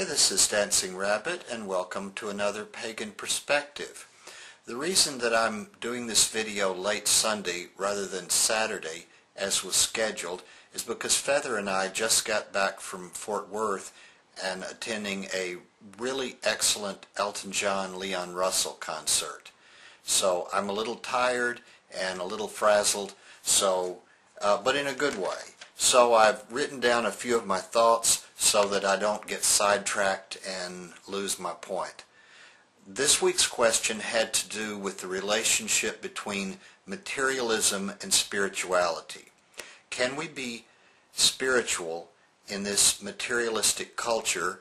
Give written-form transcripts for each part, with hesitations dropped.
Hey, this is Dancing Rabbit, and welcome to another Pagan Perspective. The reason that I'm doing this video late Sunday rather than Saturday, as was scheduled, is because Feather and I just got back from Fort Worth and attending a really excellent Elton John Leon Russell concert. So I'm a little tired and a little frazzled, but in a good way. So I've written down a few of my thoughts so that I don't get sidetracked and lose my point. This week's question had to do with the relationship between materialism and spirituality. Can we be spiritual in this materialistic culture,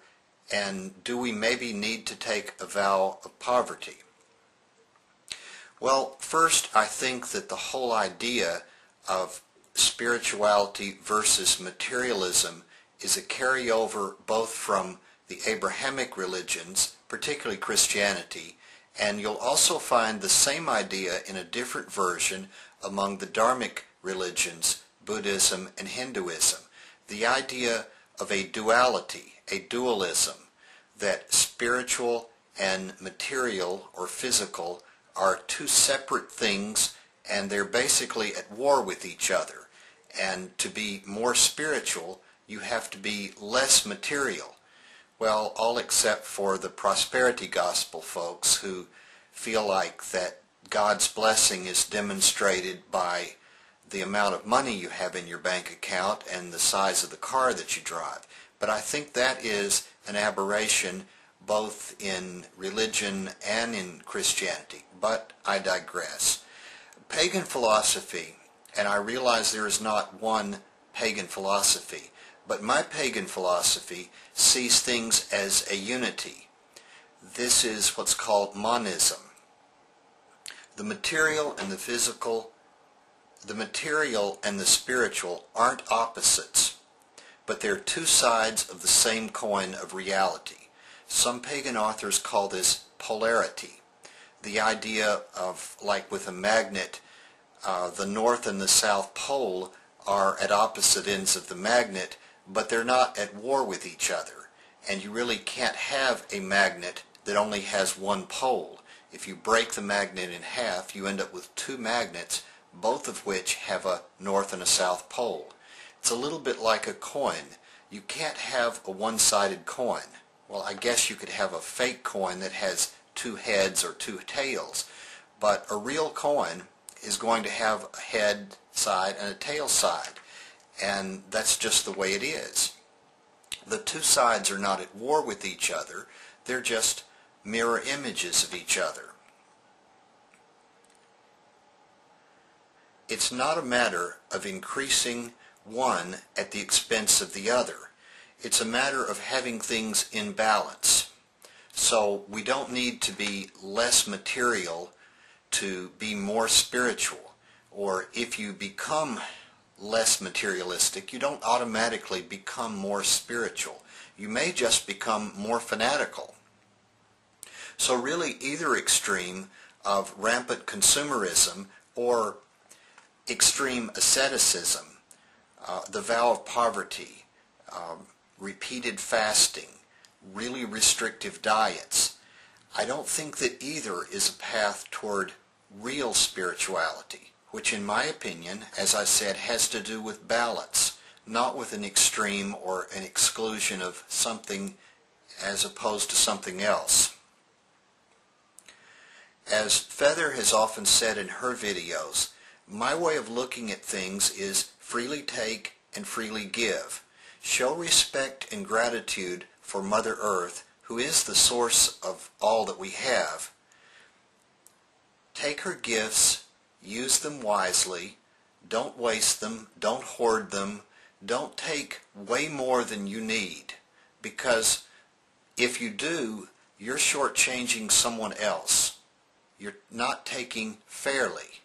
and do we maybe need to take a vow of poverty? Well, first, I think that the whole idea of spirituality versus materialism is a carryover both from the Abrahamic religions, particularly Christianity, and you'll also find the same idea in a different version among the Dharmic religions, Buddhism and Hinduism. The idea of a duality, a dualism, that spiritual and material or physical are two separate things and they're basically at war with each other. And to be more spiritual, you have to be less material. Well, all except for the prosperity gospel folks who feel like that God's blessing is demonstrated by the amount of money you have in your bank account and the size of the car that you drive. But I think that is an aberration both in religion and in Christianity. But I digress. Pagan philosophy, and I realize there is not one pagan philosophy, but my pagan philosophy sees things as a unity. This is what's called monism. The material and the physical, the material and the spiritual aren't opposites, but they're two sides of the same coin of reality. Some pagan authors call this polarity. The idea of, like with a magnet, the north and the south pole are at opposite ends of the magnet, but they're not at war with each other. And you really can't have a magnet that only has one pole. If you break the magnet in half, you end up with two magnets, both of which have a north and a south pole. It's a little bit like a coin. You can't have a one-sided coin. Well, I guess you could have a fake coin that has two heads or two tails, but a real coin is going to have a head side and a tail side, and that's just the way it is. The two sides are not at war with each other, they're just mirror images of each other. It's not a matter of increasing one at the expense of the other. It's a matter of having things in balance. So we don't need to be less material to be more spiritual, or if you become less materialistic, you don't automatically become more spiritual. You may just become more fanatical. So really either extreme of rampant consumerism or extreme asceticism, the vow of poverty, repeated fasting, really restrictive diets, I don't think that either is a path toward real spirituality, which in my opinion, as I said, has to do with balance, not with an extreme or an exclusion of something as opposed to something else. As Feather has often said in her videos, my way of looking at things is freely take and freely give. Show respect and gratitude for Mother Earth, who is the source of all that we have. Take her gifts, use them wisely, don't waste them, don't hoard them, don't take way more than you need, because if you do, you're shortchanging someone else. You're not taking fairly.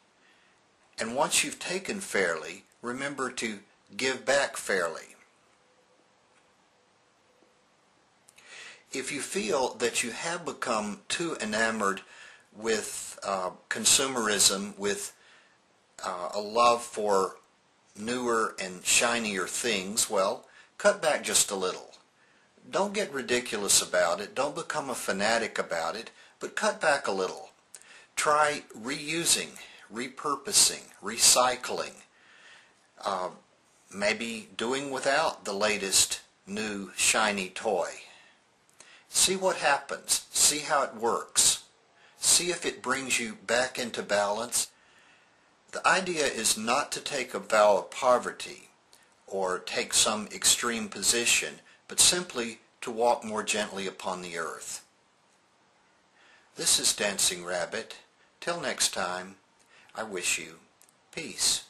And once you've taken fairly, remember to give back fairly. If you feel that you have become too enamored with consumerism, with a love for newer and shinier things, well, cut back just a little. Don't get ridiculous about it. Don't become a fanatic about it, but cut back a little. Try reusing, repurposing, recycling, maybe doing without the latest new shiny toy. See what happens. See how it works. See if it brings you back into balance. The idea is not to take a vow of poverty or take some extreme position, but simply to walk more gently upon the earth. This is Dancing Rabbit. Till next time, I wish you peace.